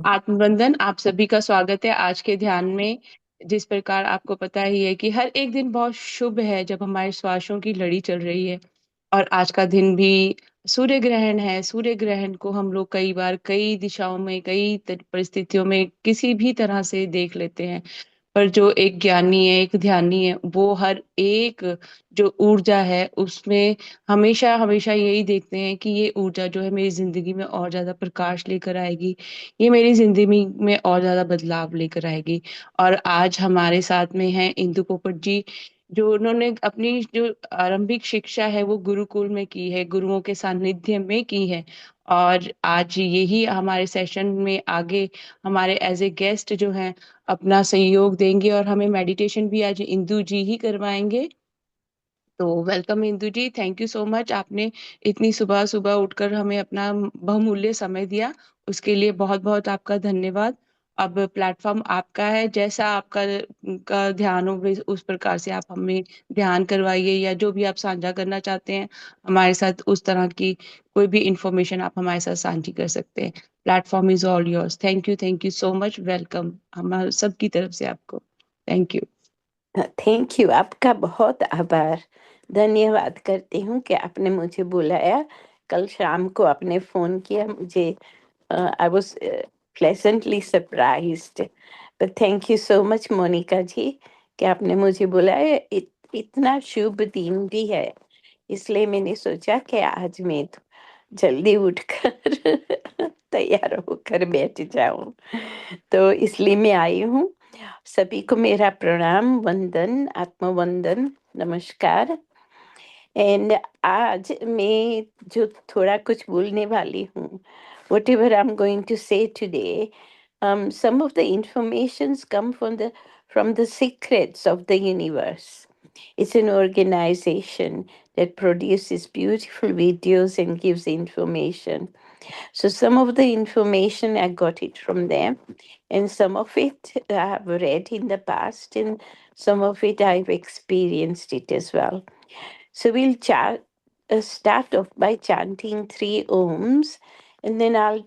आत्मबंधन, आप सभी का स्वागत है आज के ध्यान में। जिस प्रकार आपको पता ही है कि हर एक दिन बहुत शुभ है जब हमारे श्वासों की लड़ी चल रही है। और आज का दिन भी सूर्य ग्रहण है। सूर्य ग्रहण को हम लोग कई बार कई दिशाओं में परिस्थितियों में किसी भी तरह से देख लेते हैं। पर जो एक ज्ञानी है, एक ध्यानी है, वो हर एक जो ऊर्जा है उसमें हमेशा हमेशा यही देखते हैं कि ये ऊर्जा जो है मेरी जिंदगी में और ज्यादा प्रकाश लेकर आएगी। ये मेरी जिंदगी में और ज्यादा बदलाव लेकर आएगी। और आज हमारे साथ में है इंदु पोपट जी, जो उन्होंने अपनी जो आरंभिक शिक्षा है वो गुरुकुल में की है, गुरुओं के सानिध्य में की है। और आज यही हमारे सेशन में आगे हमारे एज ए गेस्ट जो हैं अपना सहयोग देंगे, और हमें मेडिटेशन भी आज इंदु जी ही करवाएंगे। तो welcome Indu ji, thank you so much. आपने इतनी सुबह सुबह उठकर हमें अपना बहुमूल्य समय दिया, उसके लिए बहुत बहुत आपका धन्यवाद। अब प्लेटफॉर्म आपका है, जैसा आपका का ध्यान हो उस प्रकार से आप हमें ध्यान करवाइए, या जो भी आप साझा करना चाहते हैं हमारे साथ, उस तरह की कोई भी इंफॉर्मेशन आप हमारे साथ साझी कर सकते हैं। Platform is all yours. Thank you so much. Welcome हमारे सबकी तरफ से आपको। Thank you. थैंक यू, आपका बहुत आभार। धन्यवाद करती हूँ कि आपने मुझे बुलाया। कल शाम को आपने फ़ोन किया मुझे। I was pleasantly surprised. But thank you so much Monica ji कि आपने मुझे बुलाया। इतना शुभ दिन भी है, इसलिए मैंने सोचा कि आज मैं तो जल्दी उठकर तैयार होकर बैठ जाऊं। तो इसलिए मैं आई हूँ। सभी को मेरा प्रणाम, वंदन, आत्मवंदन, नमस्कार। एंड आज मैं जो थोड़ा कुछ बोलने वाली हूँ, whatever I'm going to say today, some of the informations come from the secrets of the universe. It's an organization that produces beautiful videos and gives information. So some of the information I got it from them, and some of it I've read in the past, and some of it I've experienced it as well. So we'll start off by chanting three ohms, and then I'll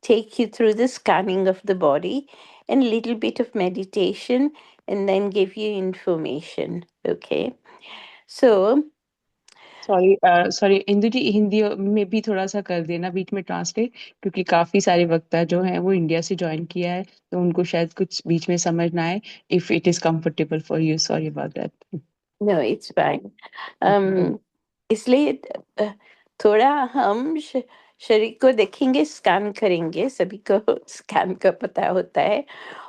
take you through the scanning of the body and a little bit of meditation, and then give you information. Okay. So sorry sorry Indu ji, Hindi में भी थोड़ा सा कर देना बीच में translate, क्योंकि काफी सारे वक्ता जो हैं वो इंडिया से ज्वाइन किया है, तो उनको शायद कुछ बीच में समझ ना आए। If it is comfortable for you, sorry about that. no, it's fine. इसलिए अ, थोड़ा हम शरीर को देखेंगे, स्कैन करेंगे। सभी को स्कैन का पता होता है।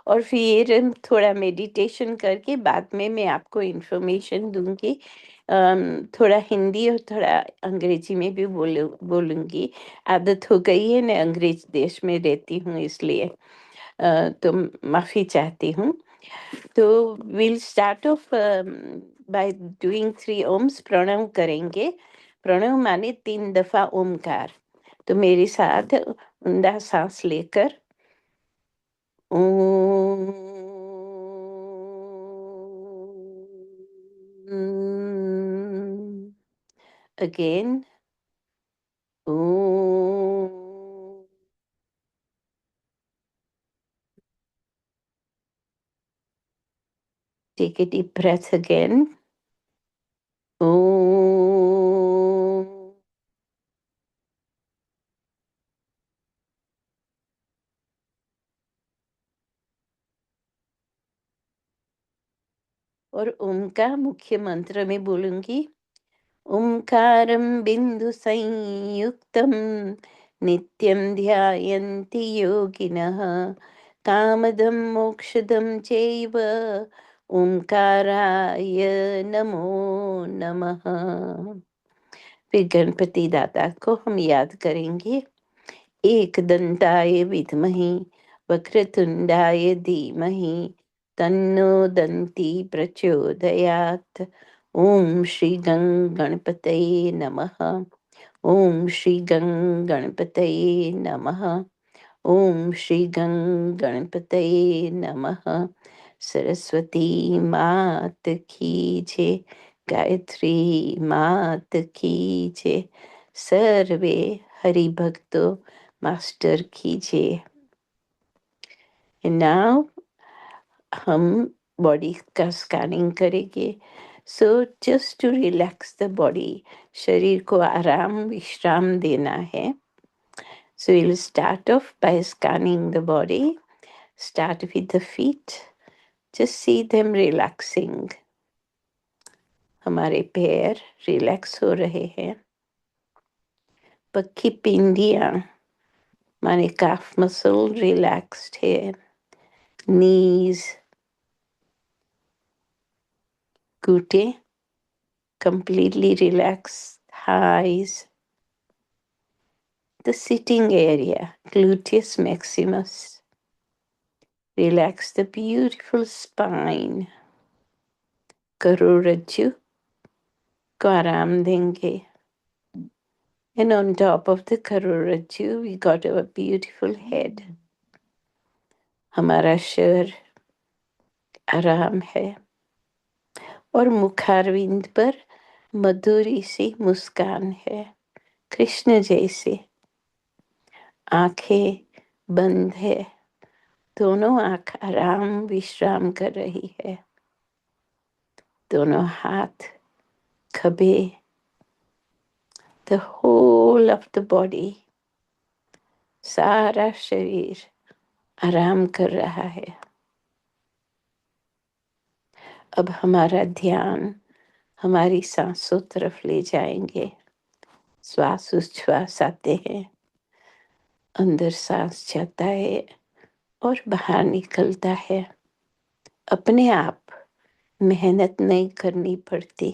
और फिर हम थोड़ा मेडिटेशन करके बाद में मैं आपको इंफॉर्मेशन दूंगी। थोड़ा हिंदी और थोड़ा अंग्रेजी में भी बोलूंगी। आदत हो गई है ना, अंग्रेज देश में रहती हूँ, इसलिए तो माफ़ी चाहती हूँ। तो will start off by doing three oms. प्रणव करेंगे। प्रणव माने 3 दफा ओमकार। तो मेरे साथ ऊंधा सांस लेकर Om, again Om, take a deep breath again Om, और ओम का मुख्य मंत्र में बोलूंगी। ओंकारं बिन्दुसंयुक्तं नित्यं ध्यायन्ति योगिनः कामदं मोक्षदं चैव ओंकाराय नमो नमः। फिर गणपति दादा को हम याद करेंगे। एकदन्ताय विद्महे वक्रतुण्डाय धीमहि तन्नो दन्ति प्रचोदयात्। ओम श्री गणपतये नमः। ओम श्री गणपतये नमः। ओम श्री गणपतये नमः। सरस्वती मात की जय। गायत्री मात की जय। सर्वे हरि भक्तों मास्टर की जय। And now हम बॉडी का स्कैनिंग करेंगे. So just to relax the body, शरीर को आराम विश्राम देना है. So we'll start off by scanning the body. Start with the feet. Just see them relaxing. हमारे पैर रिलैक्स हो रहे हैं. पक्की पिंडियां माने calf muscle relaxed है. Knees, Ghute completely relaxed. Thighs, the sitting area, gluteus maximus. Relax the beautiful spine. करोड़रज्जु को आराम देंगे. And on top of the करोड़रज्जु, we got our beautiful head. हमारा सिर आराम है. और मुखारविंद पर मधुरी सी मुस्कान है, कृष्ण जैसे. आंखें बंद है, दोनों आंख आराम विश्राम कर रही है. दोनों हाथ खभे, the whole of the body, सारा शरीर आराम कर रहा है. अब हमारा ध्यान हमारी सांसों तरफ ले जाएंगे. श्वास उच्छ्वास आते हैं, अंदर सांस जाता है और बाहर निकलता है. अपने आप मेहनत नहीं करनी पड़ती.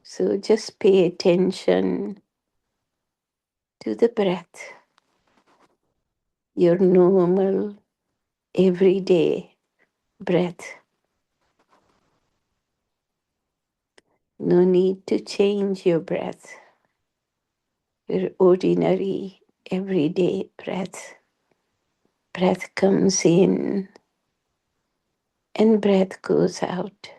So just pay attention to the breath, your normal everyday breath. No need to change your breath, your ordinary everyday breath. Breath comes in and breath goes out.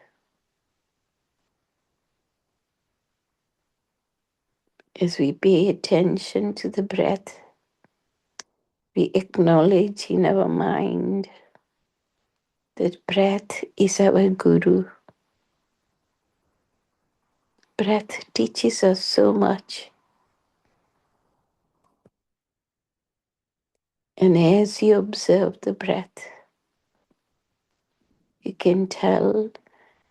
As we pay attention to the breath, we acknowledge in our mind that breath is our guru. Breath teaches us so much. And as you observe the breath, you can tell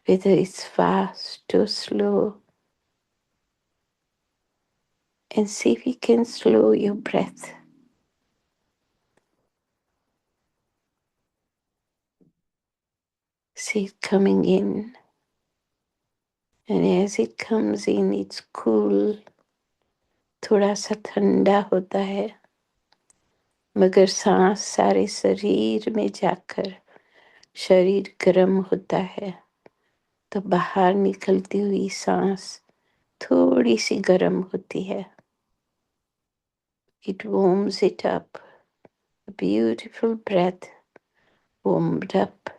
whether it's fast or slow. And see if you can slow your breath. See it coming in. And as it comes in, it's cool. थोड़ा सा ठंडा होता है. मगर सांस सारे शरीर में जाकर शरीर गर्म होता है. तो बाहर निकलती हुई सांस थोड़ी सी गर्म होती है. It warms it up. A beautiful breath warmed up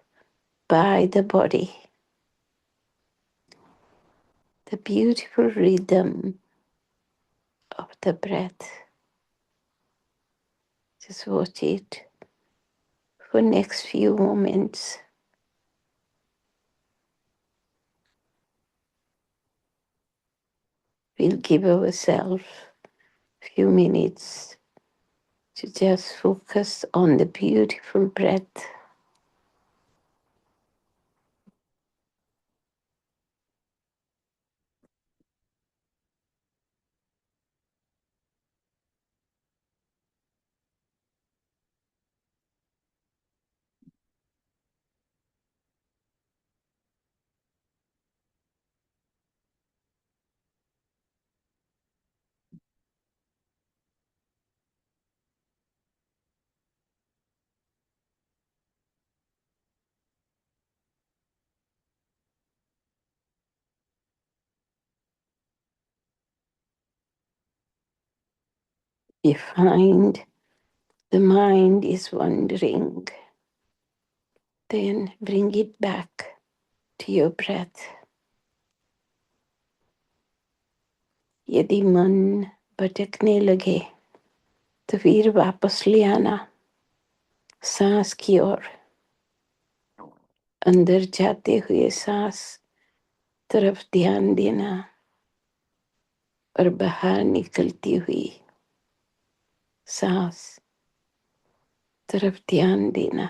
by the body. The beautiful rhythm of the breath. Just watch it for next few moments. We'll give ourselves few minutes to just focus on the beautiful breath. You find the mind is wandering, then bring it back to your breath. यदि मन भटकने लगे तो फिर वापस ले आना. सांस की ओर, अंदर जाते हुए सांस तरफ ध्यान देना और बाहर निकलती हुई सांस तरफ ध्यान देना।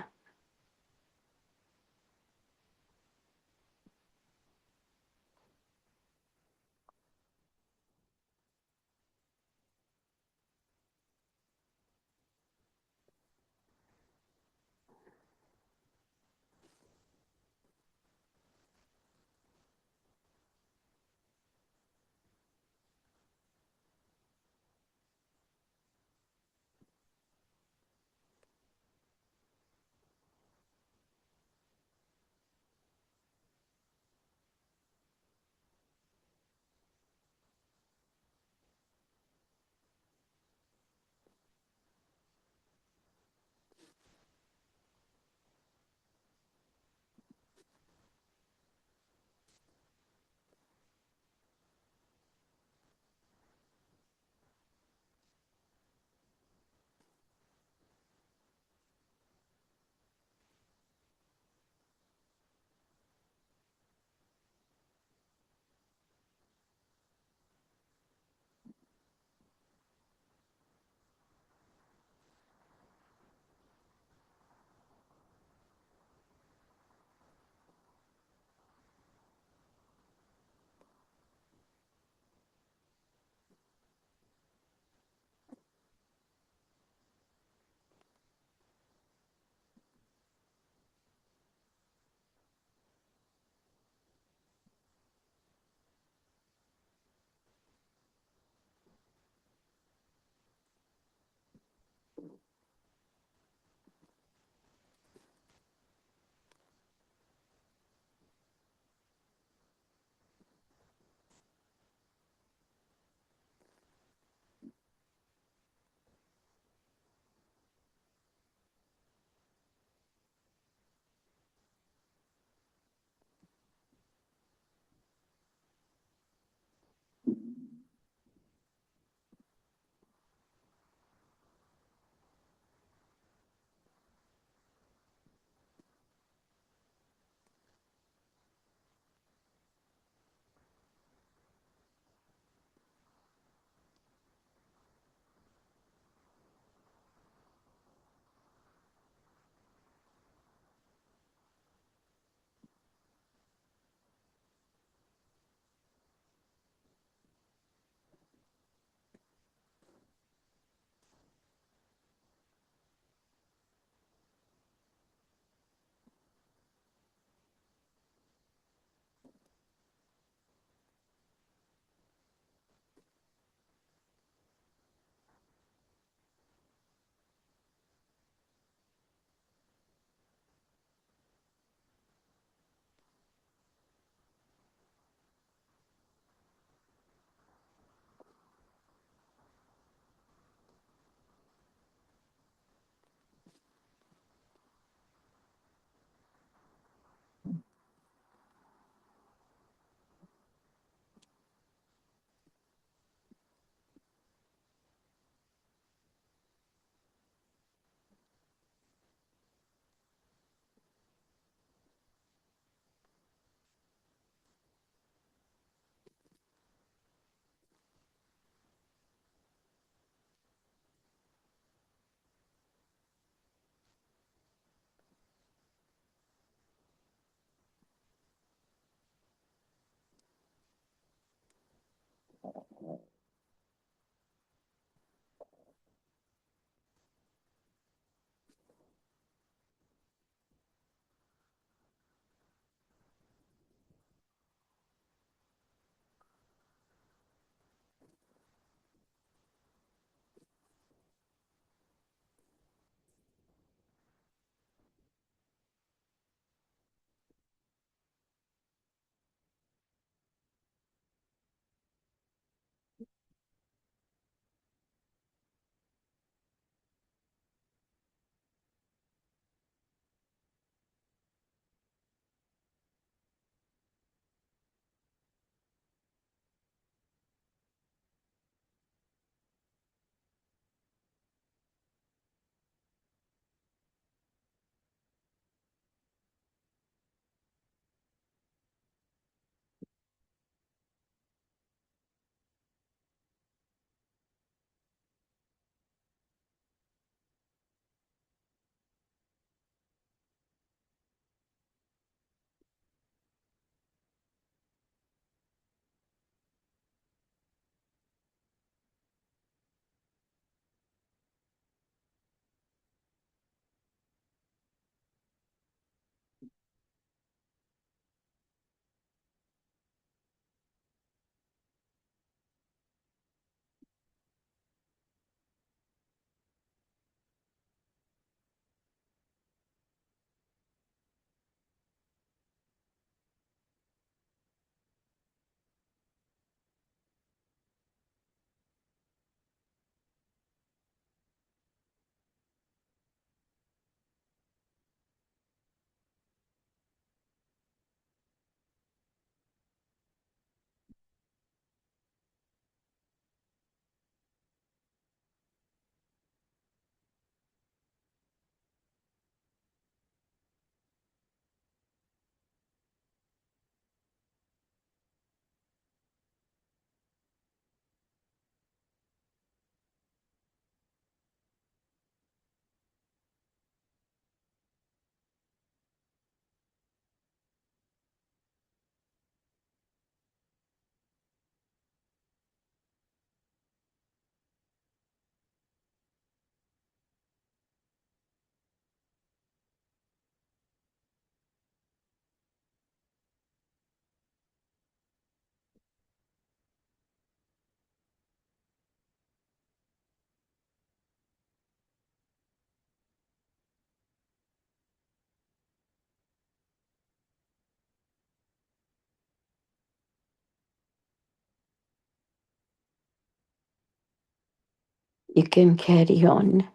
You can carry on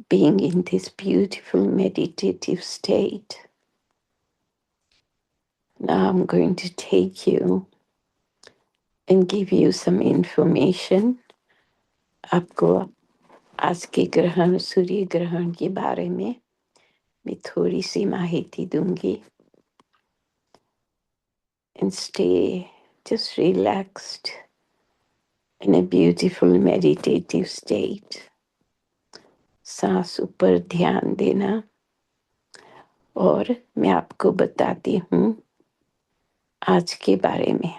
being in this beautiful meditative state. Now I'm going to take you and give you some information. आपको आज के ग्रहण सूर्य ग्रहण के बारे में मैं थोड़ी सी माहिती दूंगी. And stay just relaxed in a beautiful meditative state. सांस ऊपर ध्यान देना. और मैं आपको बताती हूँ आज के बारे में.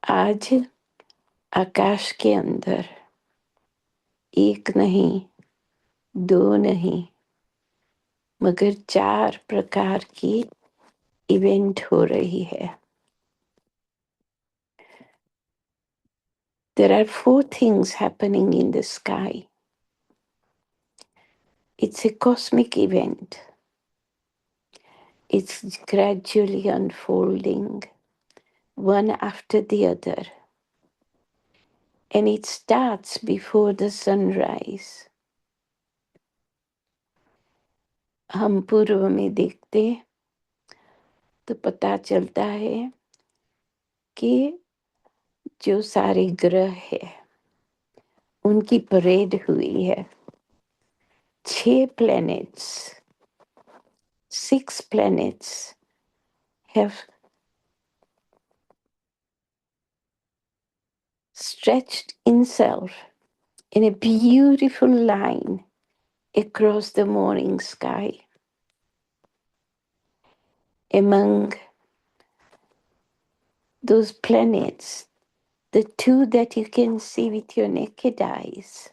आज आकाश के अंदर एक नहीं, दो नहीं, मगर 4 प्रकार की इवेंट हो रही है. There are 4 things happening in the sky. It's a cosmic event. It's gradually unfolding, one after the other. And it starts before the sunrise. हम पूर्व में देखते तो पता चलता है कि जो सारे ग्रह है उनकी परेड हुई है. 6 planets, 6 planets have stretched itself in a beautiful line across the morning sky. Among those planets, the 2 that you can see with your naked eyes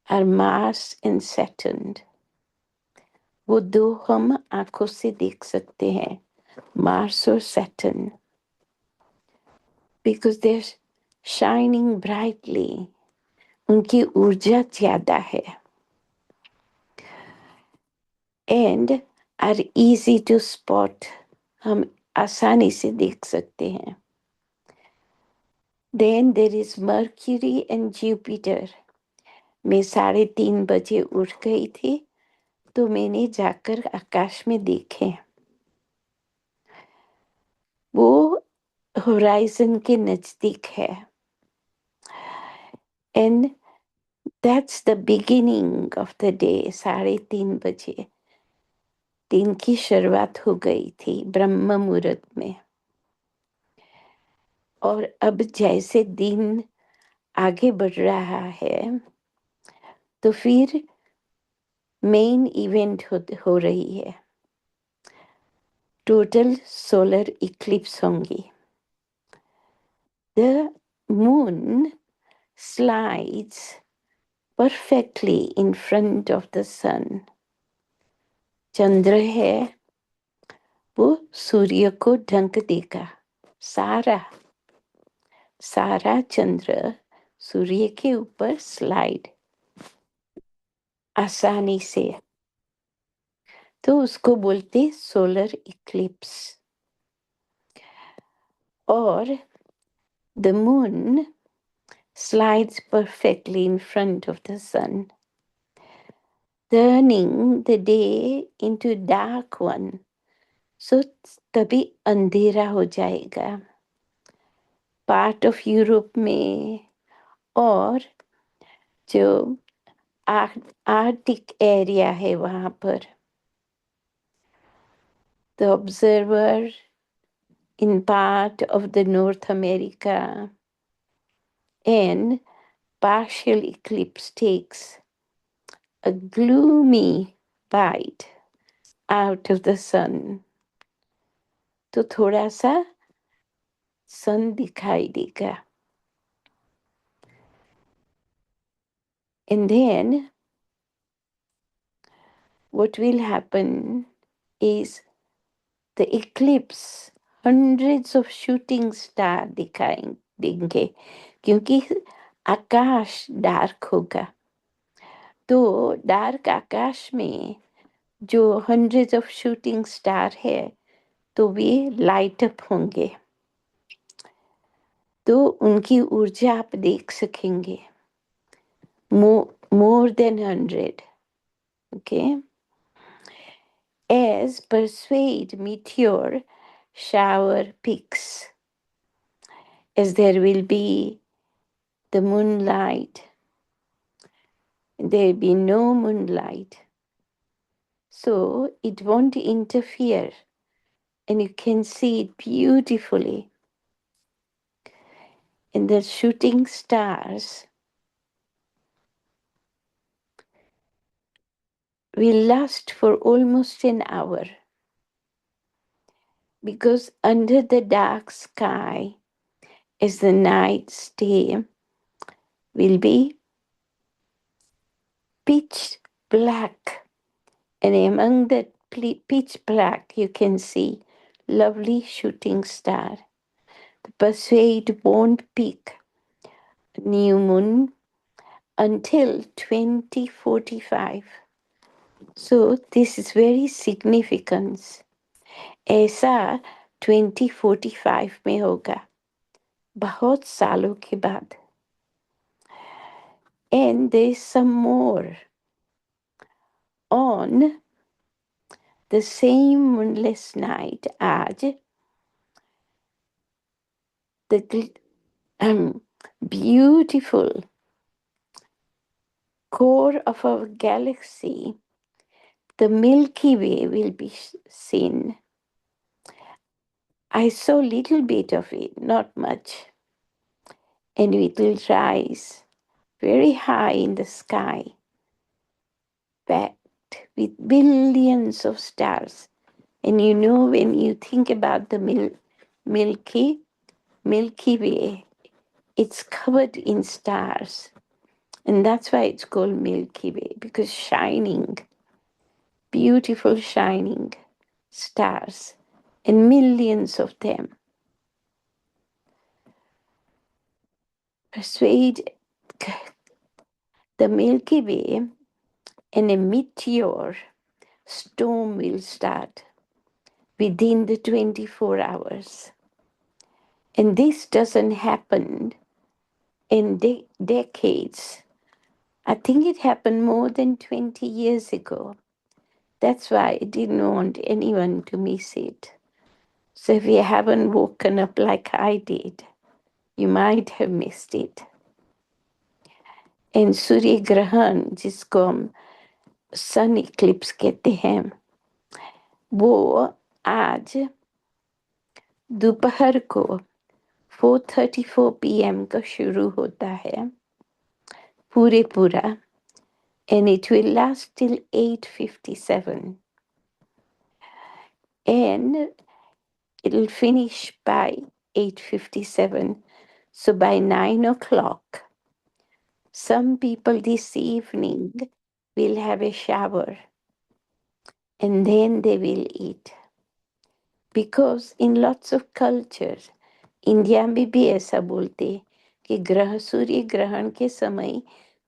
are Mars and Saturn. वो 2 हम आंखों से देख सकते हैं, Mars और Saturn, because they're shining brightly. उनकी ऊर्जा ज्यादा है and are easy to spot. हम आसानी से देख सकते हैं. Then there is Mercury and Jupiter. मैं 3:30 बजे उठ गई थी तो मैंने जाकर आकाश में देखे. वो होराइजन के नजदीक है. And that's the beginning of the day. 3:30 बजे दिन की शुरुआत हो गई थी ब्रह्म मुहूर्त में. और अब जैसे दिन आगे बढ़ रहा है तो फिर मेन इवेंट हो रही है. टोटल सोलर इक्लिप्स होंगी. The moon slides perfectly in front of the sun. चंद्र है वो सूर्य को ढक देगा. सारा चंद्र सूर्य के ऊपर स्लाइड आसानी से, तो उसको बोलते सोलर इक्लिप्स. और the moon slides perfectly in front of the sun, turning the day into dark one. So तभी अंधेरा हो जाएगा. पार्ट ऑफ यूरोप में और जो आर्टिक एरिया है वहां पर the observer in part of the North America and partial eclipse takes a gloomy bite out of the sun. तो थोड़ा सा सन दिखाई देगा. And then what will happen is the eclipse, hundreds of shooting star दिखाएं देंगे क्योंकि आकाश dark होगा. तो डार्क आकाश में जो hundreds of shooting star है तो वे लाइट अप होंगे. तो उनकी ऊर्जा आप देख सकेंगे, more than 100. Okay, as persuade meteor shower peaks, as there will be the moonlight, there will be no moonlight, so it won't interfere, and you can see it beautifully. And the shooting stars will last for almost an hour, because under the dark sky, as the night stay, will be pitch black, and among that pitch black you can see lovely shooting star. The Perseid won't peak new moon until 2045. So this is very significant. ऐसा 2045 में होगा, बहुत सालों के बाद. And there is some more. On the same moonless night आज the beautiful core of our galaxy, the Milky Way, will be seen. I saw little bit of it, not much, and it will rise very high in the sky, packed with billions of stars. And you know, when you think about the Milky Milky Way, it's covered in stars, and that's why it's called Milky Way, because shining, beautiful shining stars, and millions of them. Persuade the Milky Way, and a meteor storm will start within the 24 hours. And this doesn't happen in decades. I think it happened more than 20 years ago. That's why I didn't want anyone to miss it. So if you haven't woken up like I did, you might have missed it. And सूर्य ग्रहण, जिसको हम सन Eclipse कहते हैं, वो आज दोपहर को 4:34 PM का शुरू होता है पूरा, and it will last till 8:57, and it'll finish by 8:57. So by 9 o'clock, some people this evening will have a shower and then they will eat. Because in lots of cultures, India में भी ऐसा बोलते कि सूर्य ग्रहण के समय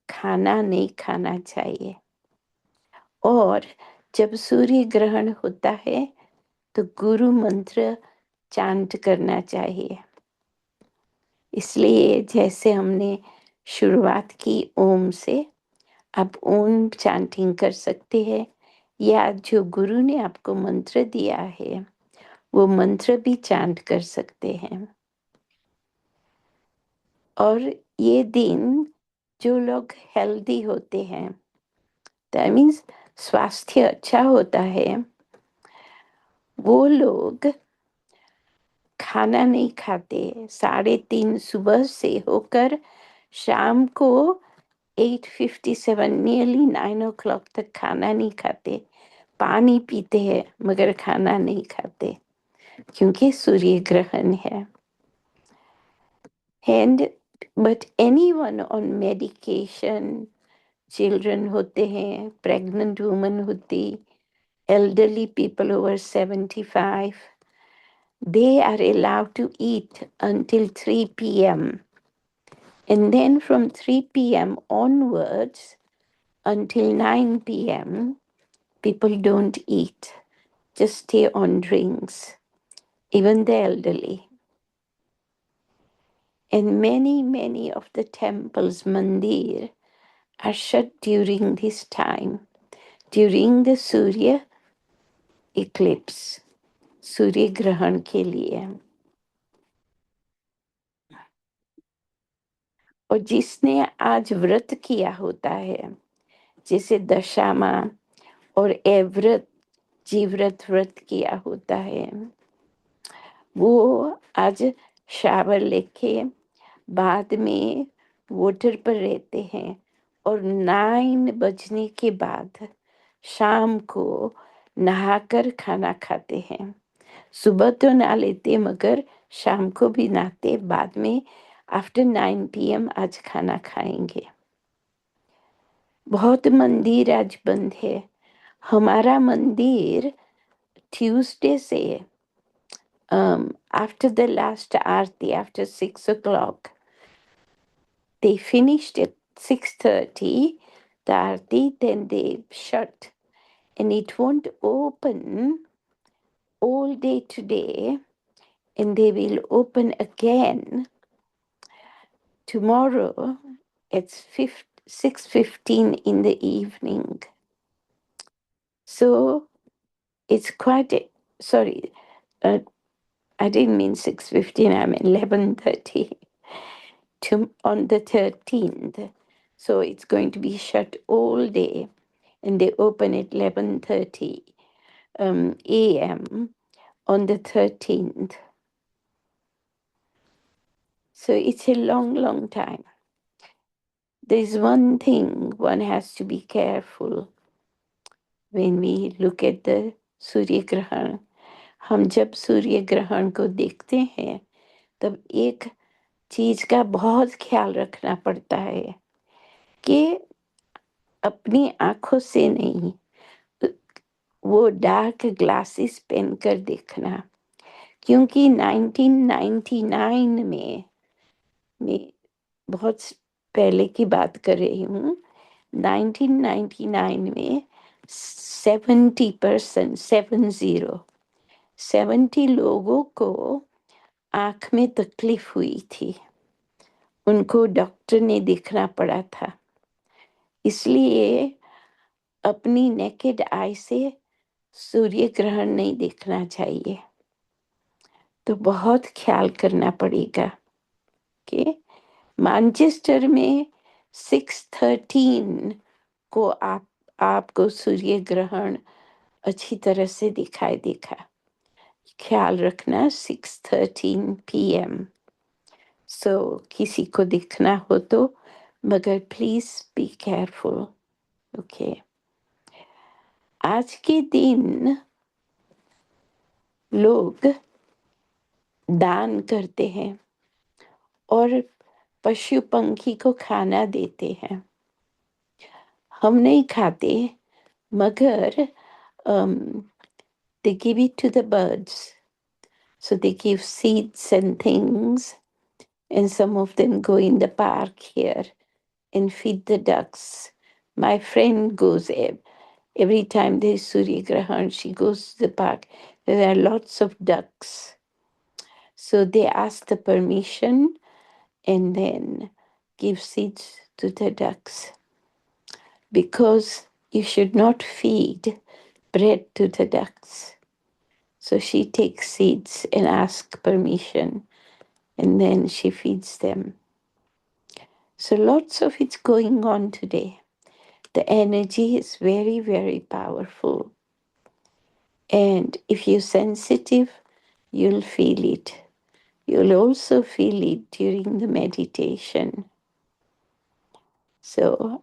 खाना नहीं खाना चाहिए, और जब सूर्य ग्रहण होता है तो गुरु मंत्र चांट करना चाहिए. इसलिए जैसे हमने शुरुआत की ओम से, आप ओम चांटिंग कर सकते हैं, या जो गुरु ने आपको मंत्र दिया है वो मंत्र भी चांट कर सकते हैं. और ये दिन जो लोग हेल्दी होते हैं, दैट मीन्स स्वास्थ्य अच्छा होता है, वो लोग खाना नहीं खाते. 3:30 सुबह से होकर शाम को 8:57, नियरली 9 o'clock तक खाना नहीं खाते. पानी पीते हैं मगर खाना नहीं खाते, क्योंकि सूर्य ग्रहण है. And but anyone on medication, children होते हैं, pregnant women होती, elderly people over 75, they are allowed to eat until 3 p.m. And then from 3 p.m. onwards until 9 p.m., people don't eat, just stay on drinks, even the elderly. And many of the temples, mandir, are shut during this time, during the Surya eclipse, सूर्य ग्रहण के लिए। और जिसने आज व्रत किया होता है, जैसे दशामा और एव्रत, जीव्रत व्रत किया होता है, वो आज शावर लेके बाद में वोटर पर रहते हैं और 9 बजने के बाद शाम को नहाकर खाना खाते हैं। सुबह तो ना लेते मगर शाम को भी नहाते, बाद में आफ्टर 9 PM आज खाना खाएंगे। बहुत मंदिर आज बंद है। हमारा मंदिर ट्यूसडे से after the last aarti, after 6 o'clock, they finished at 6:30 the aarti, then they shut, and it won't open all day today, and they will open again tomorrow at 6:15 in the evening. So it's quite sorry, uh, I didn't mean 6:15, I mean 11:30 on the 13th. So it's going to be shut all day, and they open at 11:30 a.m. on the 13th. So it's a long time. There's one thing one has to be careful when we look at the सूर्य ग्रहण। हम जब सूर्य ग्रहण को देखते हैं तब एक चीज का बहुत ख्याल रखना पड़ता है कि अपनी आंखों से नहीं, वो डार्क ग्लासेस पहनकर देखना, क्योंकि 1999 में बहुत पहले की बात कर रही हूँ, 1999 में 70%, 70 लोगों को आंख में तकलीफ हुई थी, उनको डॉक्टर ने दिखना पड़ा था। इसलिए अपनी नेकेड आई से सूर्य ग्रहण नहीं देखना चाहिए। तो बहुत ख्याल करना पड़ेगा कि मैनचेस्टर में 6:13 को आपको सूर्य ग्रहण अच्छी तरह से दिखाई देगा। ख्याल रखना 6:13 PM। सो किसी को दिखना हो तो, मगर प्लीज बी केयरफुल। ओके, आज के दिन लोग दान करते हैं और पशु पंखी को खाना देते हैं। हम नहीं खाते, मगर they give it to the birds. So they give seeds and things, and some of them go in the park here and feed the ducks. My friend goes every time there's Surya Grahan, she goes to the park. There are lots of ducks. So they ask the permission and then give seeds to the ducks. Because you should not feed bread to the ducks. So she takes seeds and asks permission, and then she feeds them. So lots of it's going on today. The energy is very powerful. And if you're sensitive, you'll feel it. You'll also feel it during the meditation. So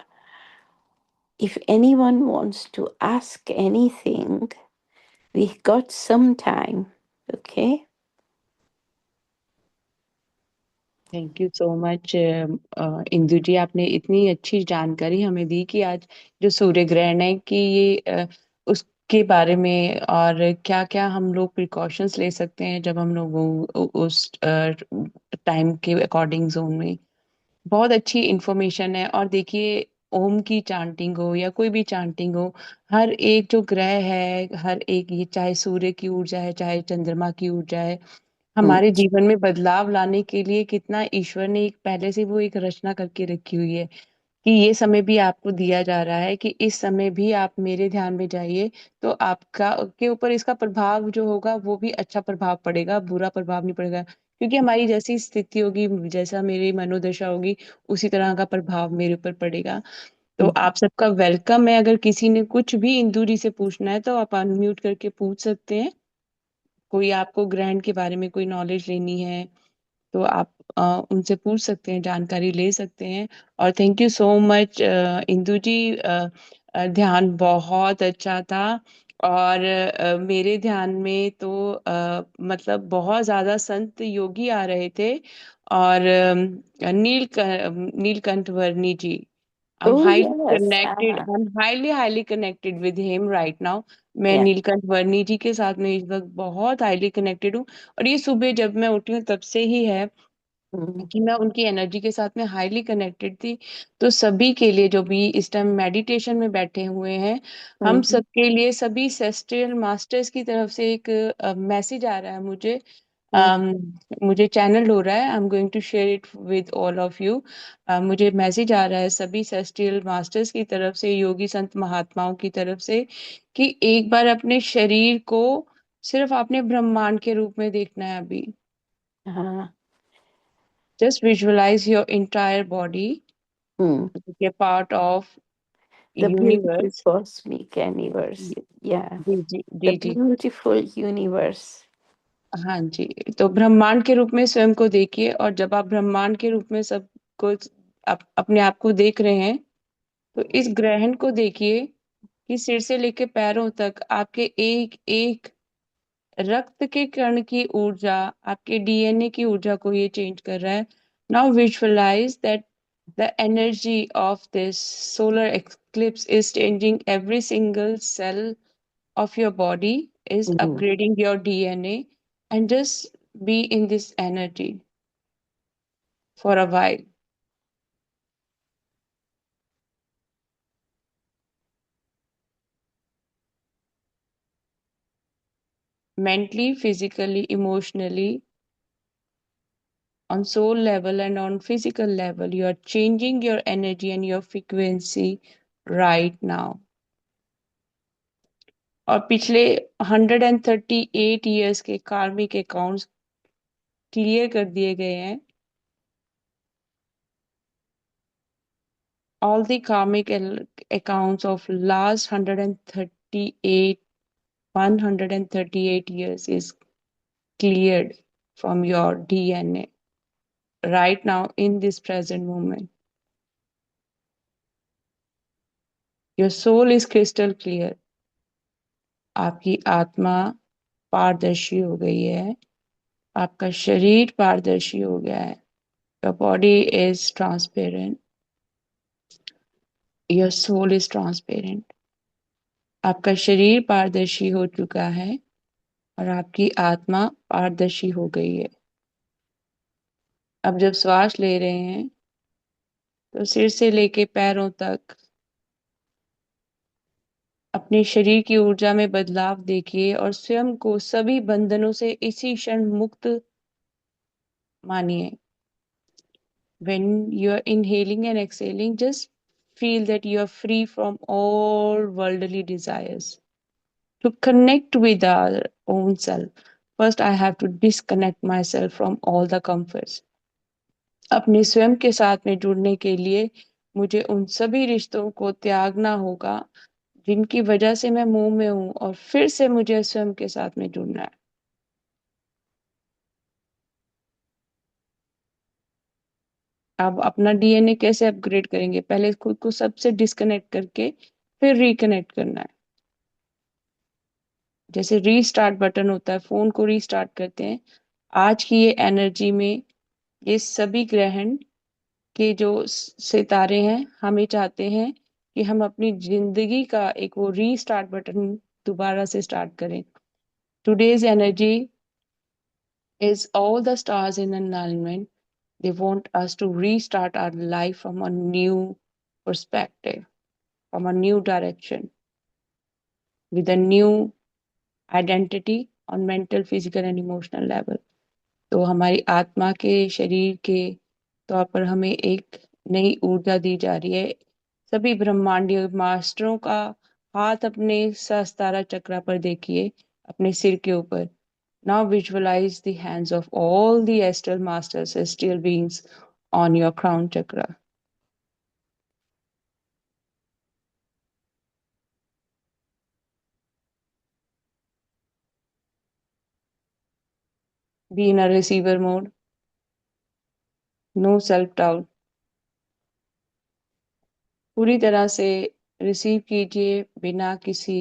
if anyone wants to ask anything, we got some time, okay? Thank you so much Indu ji, आपने इतनी अच्छी जानकारी हमें दी कि आज जो सूर्य ग्रहण है कि ये उसके बारे में, और क्या क्या हम लोग प्रिकॉशंस ले सकते हैं जब हम लोग उस टाइम के अकॉर्डिंग जोन में। बहुत अच्छी इंफॉर्मेशन है। और देखिए, ओम की चांटिंग हो या कोई भी चांटिंग हो, हर एक जो ग्रह है, हर एक, ये चाहे सूर्य की ऊर्जा है चाहे चंद्रमा की ऊर्जा है, हम्म, हमारे जीवन में बदलाव लाने के लिए कितना ईश्वर ने एक पहले से वो एक रचना करके रखी हुई है कि ये समय भी आपको दिया जा रहा है कि इस समय भी आप मेरे ध्यान में जाइए, तो आपका के ऊपर इसका प्रभाव जो होगा वो भी अच्छा प्रभाव पड़ेगा, बुरा प्रभाव नहीं पड़ेगा, क्योंकि हमारी जैसी स्थिति होगी, जैसा मेरी मनोदशा होगी, उसी तरह का प्रभाव मेरे ऊपर पड़ेगा। तो हम्म, आप सबका वेलकम है। अगर किसी ने कुछ भी इंदु जी से पूछना है तो आप अनम्यूट करके पूछ सकते हैं। कोई आपको ग्रहण के बारे में कोई नॉलेज लेनी है तो आप उनसे पूछ सकते हैं, जानकारी ले सकते हैं। और thank you so much Indu ji, ध्यान बहुत अच्छा था। और मेरे ध्यान में तो मतलब बहुत ज्यादा संत योगी आ रहे थे। और नीलकंठ वर्णी जी, oh yes, हाँ, I'm highly connected with him right now। मैं yeah, नीलकंठ वर्णी जी के साथ में इस वक्त बहुत हाईली कनेक्टेड हूँ। और ये सुबह जब मैं उठी हूँ तब से ही है हम्म, कि मैं उनकी एनर्जी के साथ में हाईली कनेक्टेड थी। तो सभी के लिए जो भी इस टाइम मेडिटेशन में बैठे हुए हैं, हम हम्म, सबके लिए, सभी सेस्ट्रियल मास्टर्स की तरफ से एक मैसेज आ रहा है मुझे। हम्म, मुझे चैनल हो रहा है, I am going to share it with all of you. मुझे मैसेज आ रहा है सभी सेस्ट्रियल मास्टर्स की तरफ से, योगी संत महात्माओं की तरफ से, कि एक बार अपने शरीर को सिर्फ आपने ब्रह्मांड के रूप में देखना है अभी। हाँ, Just visualize your entire body hmm, to be a part of the beautiful universe। cosmic universe, yeah, ji ji the ji ji. beautiful universe। हाँ जी। तो ब्रह्मांड के रूप में स्वयं को देखिए, और जब आप ब्रह्मांड के रूप में सब कुछ अपने आप को देख रहे हैं, तो इस ग्रहण को देखिए कि सिर से लेकर पैरों तक आपके एक एक रक्त के कण की ऊर्जा, आपके डीएनए की ऊर्जा को ये चेंज कर रहा है। Now visualise that the energy of this solar eclipse is changing every single cell of your body, is hmm, upgrading your DNA, and just be in this energy for a while, mentally, physically, emotionally, on soul level and on physical level. You are changing your energy and your frequency right now। और पिछले 138 years के कार्मिक accounts clear कर दिए गए हैं। All the karmic accounts of last 138 138 years is cleared from your DNA right now in this present moment। Your soul is crystal clear। आपकी आत्मा पारदर्शी हो गई है, आपका शरीर पारदर्शी हो गया है। Your body is transparent, your soul is transparent। आपका शरीर पारदर्शी हो चुका है और आपकी आत्मा पारदर्शी हो गई है। अब जब श्वास ले रहे हैं तो सिर से लेके पैरों तक अपने शरीर की ऊर्जा में बदलाव देखिए और स्वयं को सभी बंधनों से इसी क्षण मुक्त मानिए। When you are inhaling and exhaling, just feel that you are free from all worldly desires. To connect with our own self, first I have to disconnect myself from all the comforts। अपने स्वयं के साथ में जुड़ने के लिए मुझे उन सभी रिश्तों को त्यागना होगा जिनकी वजह से मैं मुंह में हूं, और फिर से मुझे स्वयं के साथ में जुड़ना है। आप अपना डीएनए कैसे अपग्रेड करेंगे? पहले खुद को सबसे डिस्कनेक्ट करके फिर रिकनेक्ट करना है। जैसे रीस्टार्ट बटन होता है, फोन को रीस्टार्ट करते हैं। आज की ये एनर्जी में ये सभी ग्रहण के जो सितारे हैं हमें चाहते हैं कि हम अपनी जिंदगी का एक वो रीस्टार्ट बटन दोबारा से स्टार्ट करें। Today's energy is all the stars in alignment। They want us to restart our life from a new perspective, from a new direction, with a new identity on mental, physical, and emotional level। तो हमारी आत्मा के शरीर के तौर पर हमें एक नई ऊर्जा दी जा रही है। सभी ब्रह्मांडीय मास्टरों का हाथ अपने सहस्त्रार चक्र पर देखिए, अपने सिर के ऊपर। Now visualise the hands of all the astral masters, celestial beings on your crown chakra. Be in a receiver mode. No self doubt. पूरी तरह से रिसीव कीजिए बिना किसी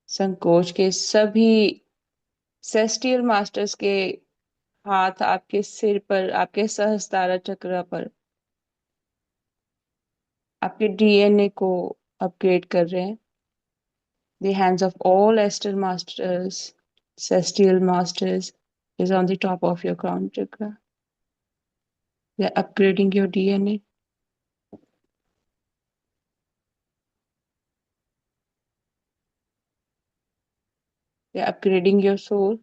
संकोच के। सभी सेस्टियल मास्टर्स के हाथ आपके सिर पर, आपके सहस्त्रार चक्र पर, आपके डीएनए को अपग्रेड कर रहे हैं। The hands of all astral masters, celestial masters, is on the top of your crown chakra. They're upgrading your DNA. They're upgrading your soul.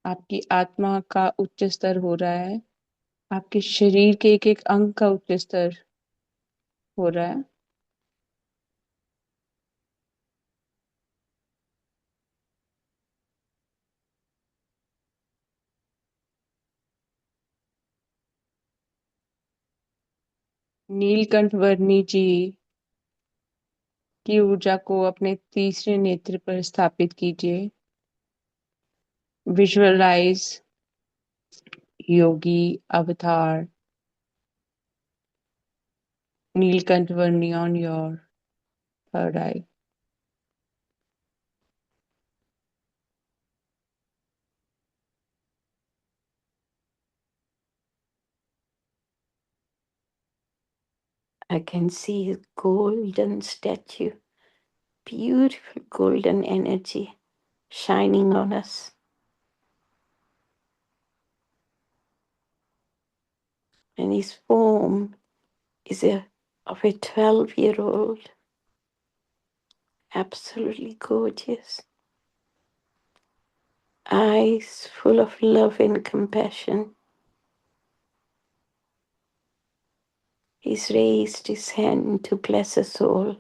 आपकी आत्मा का उच्च स्तर हो रहा है। आपके शरीर के एक एक अंग का उच्च स्तर हो रहा है। नीलकंठ वर्णी जी की ऊर्जा को अपने तीसरे नेत्र पर स्थापित कीजिए। विजुअलाइज योगी अवतार नीलकंठ वर्णी on your third I. I can see his golden statue, beautiful golden energy shining on us. And his form is of a 12-year-old, absolutely gorgeous. Eyes full of love and compassion. He's raised his hand to bless us all.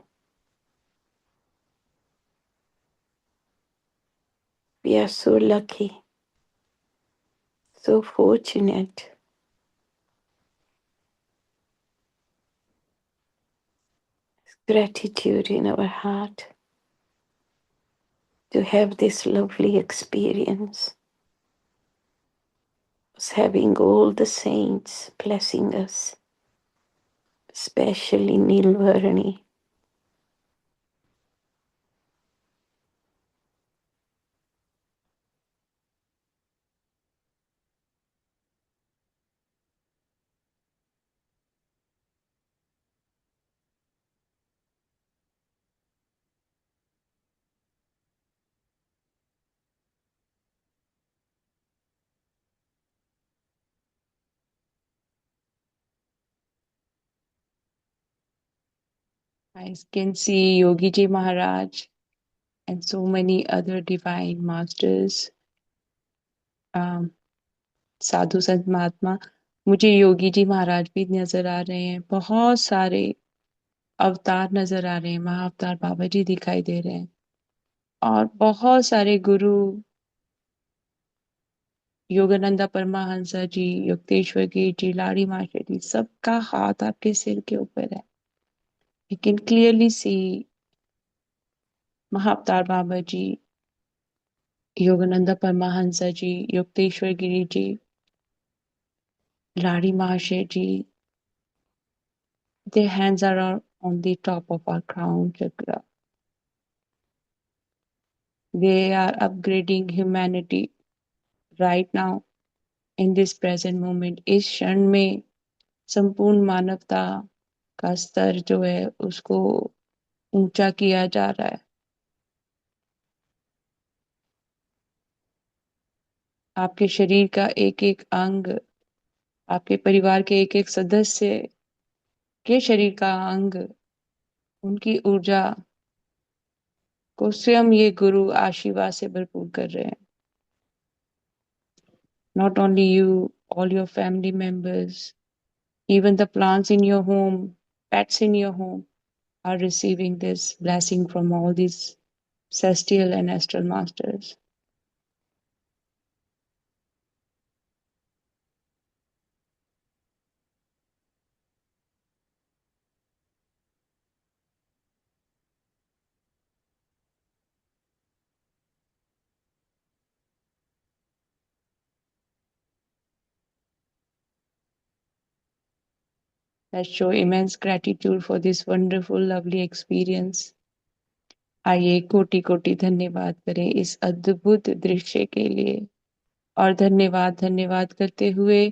We are so lucky, so fortunate. Gratitude in our heart to have this lovely experience. Was having all the saints blessing us, especially Nilvarani. I can see Yogi Ji Maharaj and so many other divine masters, साधु संत महात्मा। मुझे योगी जी महाराज भी नजर आ रहे हैं। बहुत सारे अवतार नजर आ रहे हैं। महाअवतार बाबा जी दिखाई दे रहे हैं और बहुत सारे गुरु, योगानंदा परमहंस जी, युक्तेश्वर जी, लाड़ी मास्टर जी, सबका हाथ आपके सिर के ऊपर है। यू कैन क्लियरली सी महाअवतार बाबा जी, योगानंदा परमहंस जी, युक्तेश्वर गिरी जी, लाड़ी महाशय जी। Their hands are on the top of our crown chakra. They are upgrading humanity right now in this present moment. इस क्षण में संपूर्ण मानवता का स्तर जो है उसको ऊंचा किया जा रहा है। आपके शरीर का एक एक अंग, आपके परिवार के एक एक सदस्य के शरीर का अंग, उनकी ऊर्जा को स्वयं ये गुरु आशीर्वाद से भरपूर कर रहे हैं। Not only you, all your family members, even the plants in your home, pets in your home are receiving this blessing from all these celestial and astral masters. That show immense gratitude for this wonderful, lovely experience. आइए कोटि कोटि धन्यवाद करें इस अद्भुत दृश्य के लिए। और धन्यवाद धन्यवाद करते हुए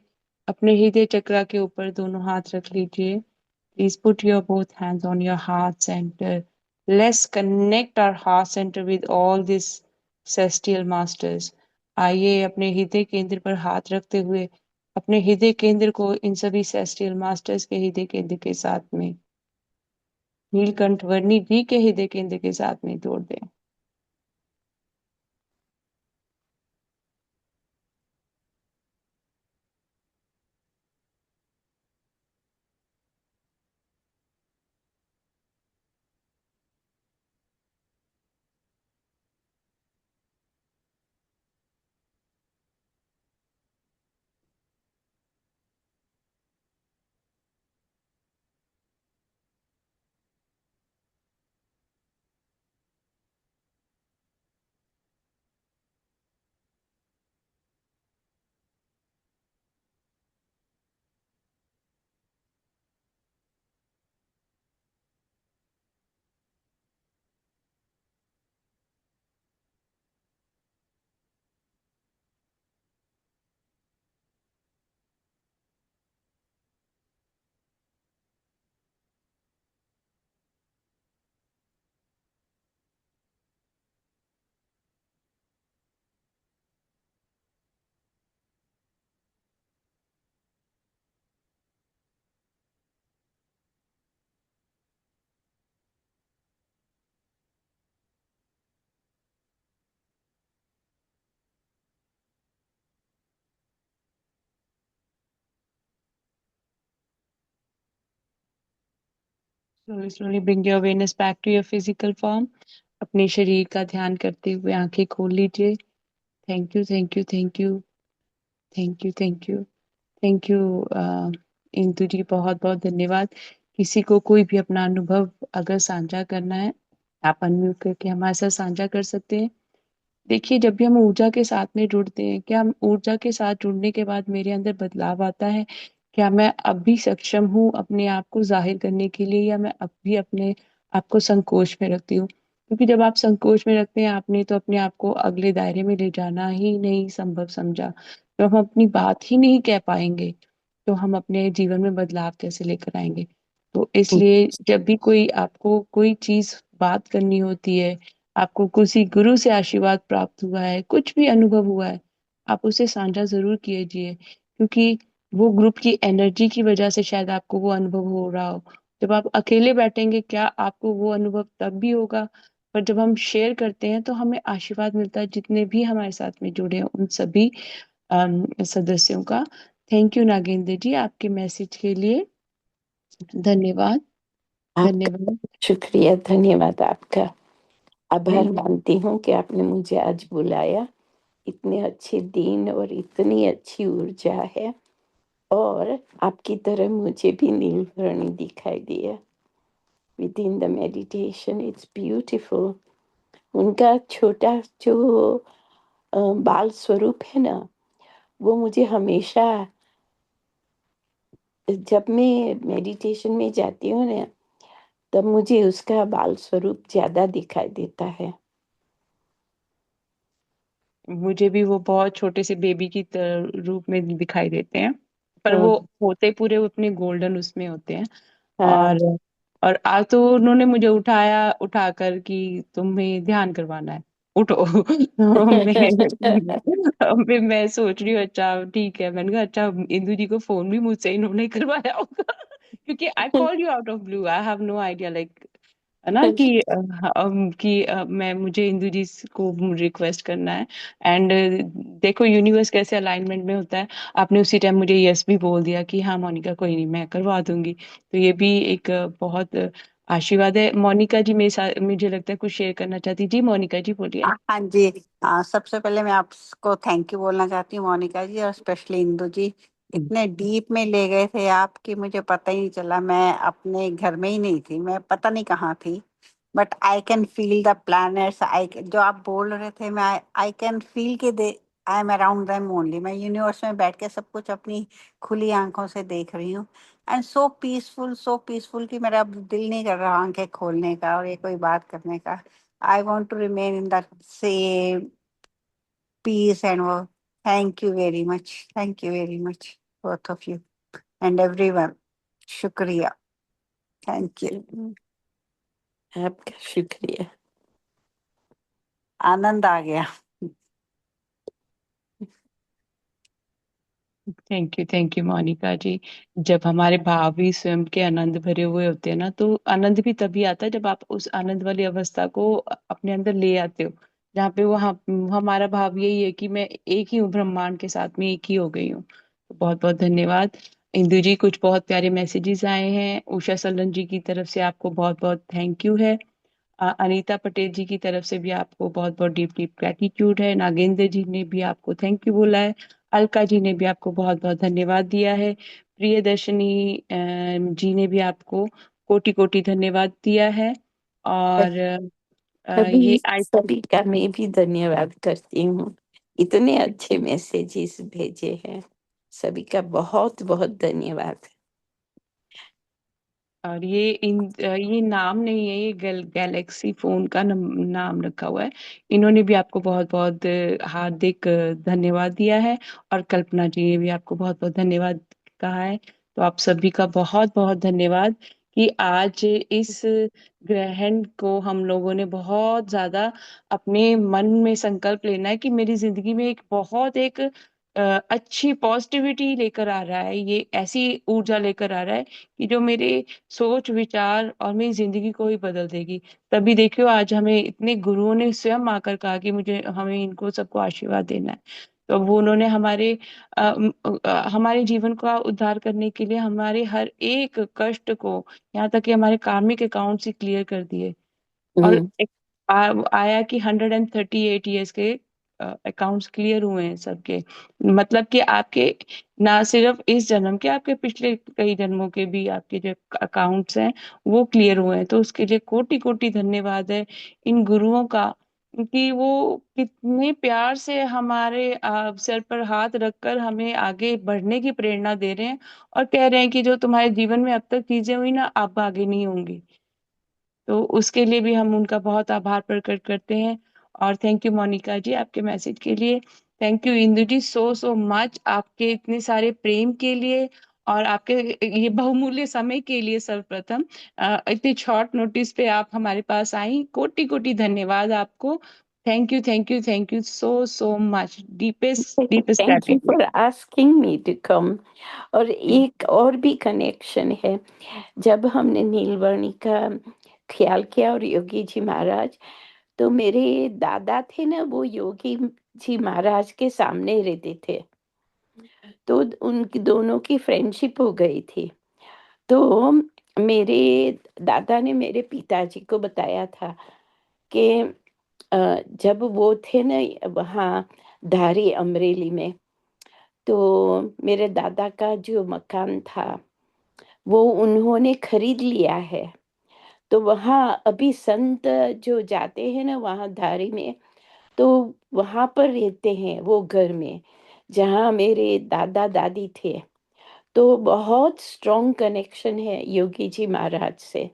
अपने हृदय चक्र के ऊपर दोनों हाथ रख लीजिए। Please put your both hands on your heart center. Let's connect our heart center with all this celestial masters. आइए अपने हृदय केंद्र पर हाथ रखते हुए अपने हृदय केंद्र को इन सभी सेस्टियल मास्टर्स के हृदय केंद्र के साथ में, नीलकंठ वर्णी भी के हृदय केंद्र के साथ में जोड़ दें। Slowly, slowly bring your awareness back to your physical form. अपने शरीर का ध्यान करते हुए आंखें खोल लीजिए। Thank you thank you thank you thank you thank you thank you Indu ji, बहुत बहुत धन्यवाद। किसी को कोई भी अपना अनुभव अगर साझा करना है, आप अनम्यूट करके हमारे साथ साझा कर सकते हैं। देखिए, जब भी हम ऊर्जा के साथ में जुड़ते हैं, क्या हम ऊर्जा के साथ जुड़ने के बाद मेरे अंदर बदलाव आता है? क्या मैं अब भी सक्षम हूँ अपने आप को जाहिर करने के लिए, या मैं अब भी अपने आप को संकोच में रखती हूँ? क्योंकि जब आप संकोच में रखते हैं, आपने तो अपने आप को अगले दायरे में ले जाना ही नहीं संभव समझा। जब हम अपनी बात ही नहीं कह पाएंगे, तो हम अपने जीवन में बदलाव कैसे लेकर आएंगे? तो इसलिए जब भी कोई आपको कोई चीज बात करनी होती है, आपको किसी गुरु से आशीर्वाद प्राप्त हुआ है, कुछ भी अनुभव हुआ है, आप उसे साझा जरूर कीजिए। क्योंकि वो ग्रुप की एनर्जी की वजह से शायद आपको वो अनुभव हो रहा हो। जब आप अकेले बैठेंगे, क्या आपको वो अनुभव तब भी होगा? पर जब हम शेयर करते हैं तो हमें आशीर्वाद मिलता है, जितने भी हमारे साथ में जुड़े हैं उन सभी सदस्यों का। थैंक यू नागेंद्र जी, आपके मैसेज के लिए धन्यवाद। आपका धन्यवाद। शुक्रिया, धन्यवाद आपका। आभार थैंक मानती हूँ कि आपने मुझे आज बुलाया। इतने अच्छे दिन और इतनी अच्छी ऊर्जा है, और आपकी तरह मुझे भी नीलवर्णी दिखाई दिया with in the meditation. It's beautiful. उनका छोटा जो बाल स्वरूप है ना, वो मुझे हमेशा, जब मैं मेडिटेशन में जाती हूँ ना, तब मुझे उसका बाल स्वरूप ज्यादा दिखाई देता है। मुझे भी वो बहुत छोटे से बेबी की रूप में दिखाई देते हैं, पर वो हाँ, होते पूरे वो अपने गोल्डन उसमें होते हैं। हाँ। और और आज तो उन्होंने मुझे उठाया, उठाकर कि तुम्हें ध्यान करवाना है, उठो। फिर मैं सोच रही हूँ, अच्छा ठीक है। मैंने कहा अच्छा, इंदु जी को फोन भी मुझसे इन्होंने करवाया होगा। क्योंकि I call you out of blue, I have no idea like है ना कि मैं मुझे इंदु जी को रिक्वेस्ट करना है। एंड देखो यूनिवर्स कैसे अलाइनमेंट में होता है। आपने उसी टाइम मुझे यस भी बोल दिया कि हाँ मोनिका कोई नहीं, मैं करवा दूंगी। तो ये भी एक बहुत आशीर्वाद है। मोनिका जी मेरे साथ, मुझे लगता है कुछ शेयर करना चाहती। जी मोनिका जी बोलिए। हाँ जी। सबसे पहले मैं आपको थैंक यू बोलना चाहती हूँ मोनिका जी, और स्पेशली इंदु जी। इतने डीप में ले गए थे आप कि मुझे पता ही नहीं चला, मैं अपने घर में ही नहीं थी, मैं पता नहीं कहाँ थी। But I can feel the planets, I जो आप बोल रहे थे, मैं आई कैन फील के they I am around them only. मैं यूनिवर्स में बैठ के सब कुछ अपनी खुली आंखों से देख रही हूँ। एंड सो पीसफुल कि मेरा अब दिल नहीं कर रहा आंखें खोलने का और ये कोई बात करने का। I want to remain in that same peace and work. Thank you very much. Thank you very much, both of you and everyone. Shukriya. Thank you. आपका शुक्रिया। आनंद आ गया। थैंक यू मोनिका जी। जब हमारे भाव भी स्वयं के आनंद भरे हुए होते हैं ना, तो आनंद भी तभी आता है जब आप उस आनंद वाली अवस्था को अपने अंदर ले आते हो, जहाँ पे वो हमारा भाव यही है कि मैं एक ही हूँ, ब्रह्मांड के साथ में एक ही हो गई हूँ। तो बहुत बहुत धन्यवाद। इंदु जी कुछ बहुत प्यारे मैसेजेस आए हैं। उषा सलन जी की तरफ से आपको बहुत बहुत थैंक यू है। अनीता पटेल जी की तरफ से भी आपको बहुत बहुत डीप डीप ग्रेटिट्यूड है। नागेंद्र जी ने भी आपको थैंक यू बोला है। अलका जी ने भी आपको बहुत बहुत धन्यवाद दिया है। प्रियदर्शनी जी ने भी आपको कोटि कोटि धन्यवाद दिया है। और सभी ये आई सभी का मैं भी धन्यवाद करती हूँ। इतने अच्छे मैसेजेस भेजे हैं, सभी का बहुत बहुत धन्यवाद। और ये नाम नहीं है, ये गैलेक्सी फोन का नाम रखा हुआ है। इन्होंने भी आपको बहुत बहुत हार्दिक धन्यवाद दिया है। और कल्पना जी ने भी आपको बहुत बहुत धन्यवाद कहा है। तो आप सभी का बहुत बहुत धन्यवाद कि आज इस ग्रहण को हम लोगों ने बहुत ज्यादा अपने मन में संकल्प लेना है कि मेरी जिंदगी में एक बहुत एक अच्छी पॉजिटिविटी लेकर आ रहा है, ये ऐसी ऊर्जा लेकर आ रहा है कि जो मेरे सोच विचार और मेरी जिंदगी को ही बदल देगी। तभी देखियो आज हमें इतने गुरुओं ने स्वयं आकर कहा कि मुझे हमें इनको सबको आशीर्वाद देना है। तो वो उन्होंने हमारे जीवन का उद्धार करने के लिए हमारे हर एक कष्ट को, यहाँ तक कि हमारे कार्मिक अकाउंट से क्लियर कर दिए। और हम्म। आया कि 138 ईयर्स के अकाउंट्स क्लियर हुए हैं सबके। मतलब कि आपके ना सिर्फ इस जन्म के, आपके पिछले कई जन्मों के भी आपके जो अकाउंट्स हैं वो क्लियर हुए हैं। तो उसके लिए कोटि कोटि धन्यवाद है इन गुरुओं का कि वो कितने प्यार से हमारे सर पर हाथ रखकर हमें आगे बढ़ने की प्रेरणा दे रहे हैं। और कह रहे हैं कि जो तुम्हारे जीवन में अब तक चीजें हुई ना, अब आगे नहीं होंगी। तो उसके लिए भी हम उनका बहुत आभार प्रकट करते हैं। और थैंक यू मोनिका जी आपके मैसेज के लिए। Thank you Indu ji so so much आपके इतने सारे प्रेम के लिए और आपके ये बहुमूल्य समय के लिए। सर्वप्रथम इतने शॉर्ट नोटिस पे आप हमारे पास आई, कोटि कोटि धन्यवाद आपको। Thank you so so much. Deepest deepest thank you gratitude. For asking me to come. और एक और भी कनेक्शन है। जब हमने नीलवर्णी का ख्याल किया और योगी जी महाराज, तो मेरे दादा थे ना, वो योगी जी महाराज के सामने रहते थे। तो उनकी दोनों की फ्रेंडशिप हो गई थी। तो मेरे दादा ने मेरे पिताजी को बताया था कि जब वो थे ना वहाँ धारी अमरेली में, तो मेरे दादा का जो मकान था वो उन्होंने खरीद लिया है। तो वहाँ अभी संत जो जाते हैं ना वहाँ धारी में, तो वहाँ पर रहते हैं वो घर में जहाँ मेरे दादा दादी थे। तो बहुत स्ट्रॉन्ग कनेक्शन है योगी जी महाराज से।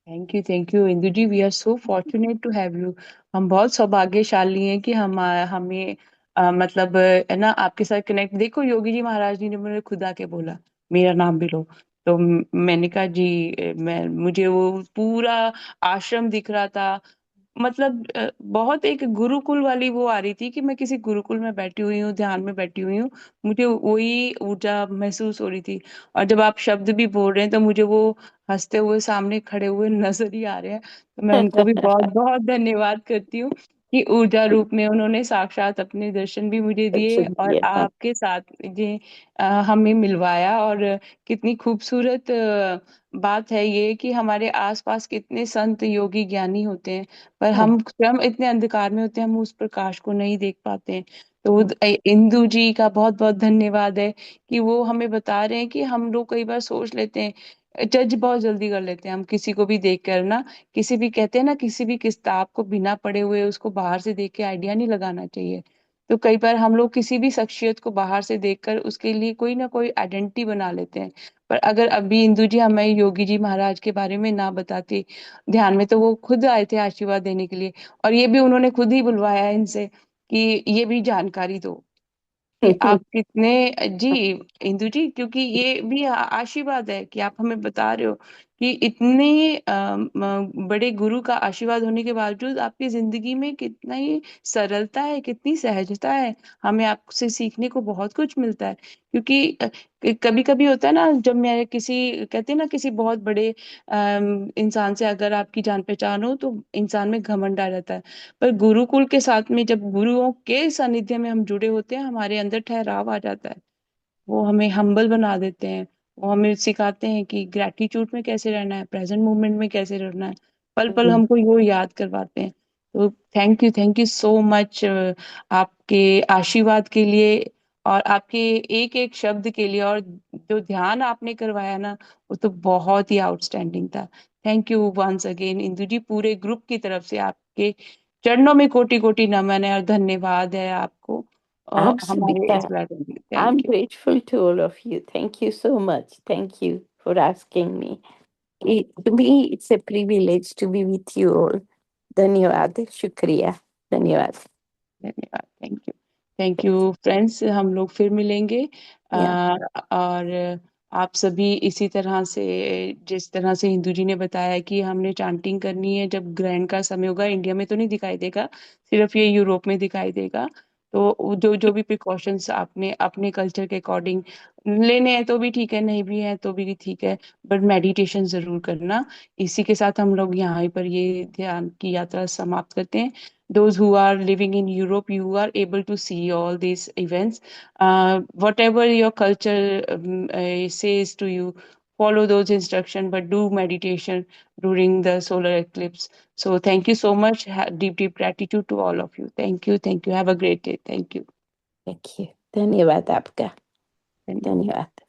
Thank you Indu ji. We are so fortunate to have you. हम बहुत सौभाग्यशाली हैं कि हम हमें मतलब है ना आपके साथ कनेक्ट। देखो योगी जी महाराज जी ने मुझे खुद आके बोला मेरा नाम भी लो। तो मैंने कहा जी मैं मुझे वो पूरा आश्रम दिख रहा था। मतलब बहुत एक गुरुकुल वाली वो आ रही थी कि मैं किसी गुरुकुल में बैठी हुई हूँ, ध्यान में बैठी हुई हूँ। मुझे वही ऊर्जा महसूस हो रही थी। और जब आप शब्द भी बोल रहे हैं तो मुझे वो हंसते हुए सामने खड़े हुए नजर ही आ रहे हैं। तो मैं उनको भी बहुत बहुत धन्यवाद करती हूँ कि ऊर्जा रूप में उन्होंने साक्षात अपने दर्शन भी मुझे दिए दर्शन और दिए। हाँ। आपके साथ ये हमें मिलवाया। और कितनी खूबसूरत बात है ये कि हमारे आसपास कितने संत योगी ज्ञानी होते हैं, पर हाँ। हम स्वयं इतने अंधकार में होते हैं, हम उस प्रकाश को नहीं देख पाते हैं। तो इंदु जी का बहुत बहुत धन्यवाद है कि वो हमें बता रहे हैं कि हम लोग कई बार सोच लेते हैं, जज बहुत जल्दी कर लेते हैं हम किसी को भी देख कर ना। किसी भी कहते हैं ना, किसी भी किताब को बिना पढ़े हुए उसको बाहर से देख के आइडिया नहीं लगाना चाहिए। तो कई बार हम लोग किसी भी शख्सियत को बाहर से देखकर उसके लिए कोई ना कोई आइडेंटिटी बना लेते हैं। पर अगर अभी इंदु जी हमें योगी जी महाराज के बारे में ना बताती ध्यान में, तो वो खुद आए थे आशीर्वाद देने के लिए। और ये भी उन्होंने खुद ही बुलवाया है इनसे कि ये भी जानकारी दो कि आप कितने। जी इंदु जी, क्योंकि ये भी आशीर्वाद है कि आप हमें बता रहे हो कि इतने बड़े गुरु का आशीर्वाद होने के बावजूद आपकी जिंदगी में कितना ही सरलता है, कितनी सहजता है। हमें आपसे सीखने को बहुत कुछ मिलता है। क्योंकि कभी कभी होता है ना, जब मैं किसी कहते हैं ना किसी बहुत बड़े इंसान से अगर आपकी जान पहचान हो तो इंसान में घमंड आ जाता है। पर गुरुकुल के साथ में जब गुरुओं के सानिध्य में हम जुड़े होते हैं, हमारे अंदर ठहराव आ जाता है। वो हमें हम्बल बना देते हैं। वो हमें सिखाते हैं कि ग्रेटिट्यूड में कैसे रहना है, प्रेजेंट मोमेंट में कैसे रहना है। पल पल हमको वो याद करवाते हैं। तो थैंक यू सो मच आपके आशीर्वाद के लिए और आपके एक एक शब्द के लिए। और जो ध्यान आपने करवाया ना, वो तो बहुत ही आउटस्टैंडिंग था। Thank you once again Indu ji, पूरे ग्रुप की तरफ से आपके चरणों में कोटि कोटि नमन है और धन्यवाद है आपको आप सभी हमारे का इस प्लेटफॉर्म के लिए। I'm thank you. grateful to all of you. Thank you so much. Thank you for asking me. To me, it's a privilege to be with you all. धन्यवाद, शुक्रिया, धन्यवाद। धन्यवाद। थैंक यू फ्रेंड्स, हम लोग फिर मिलेंगे। या और आप सभी इसी तरह से, जिस तरह से हिंदू जी ने बताया कि हमने चांटिंग करनी है जब ग्रहण का समय होगा। इंडिया में तो नहीं दिखाई देगा, सिर्फ ये यूरोप में दिखाई देगा। तो जो जो भी प्रिकॉशंस आपने अपने कल्चर के अकॉर्डिंग लेने हैं तो भी ठीक है, नहीं भी है तो भी ठीक है, बट मेडिटेशन जरूर करना। इसी के साथ हम लोग यहाँ पर ये ध्यान की यात्रा समाप्त करते हैं। Those who are living in Europe, you are able to see all these events. Whatever your culture says to you, follow those instructions, but do meditation during the solar eclipse. So thank you so much. Deep, deep gratitude to all of you. Thank you. Thank you. Have a great day. Thank you. Thank you, धन्यवाद आपका, Thank you. धन्यवाद।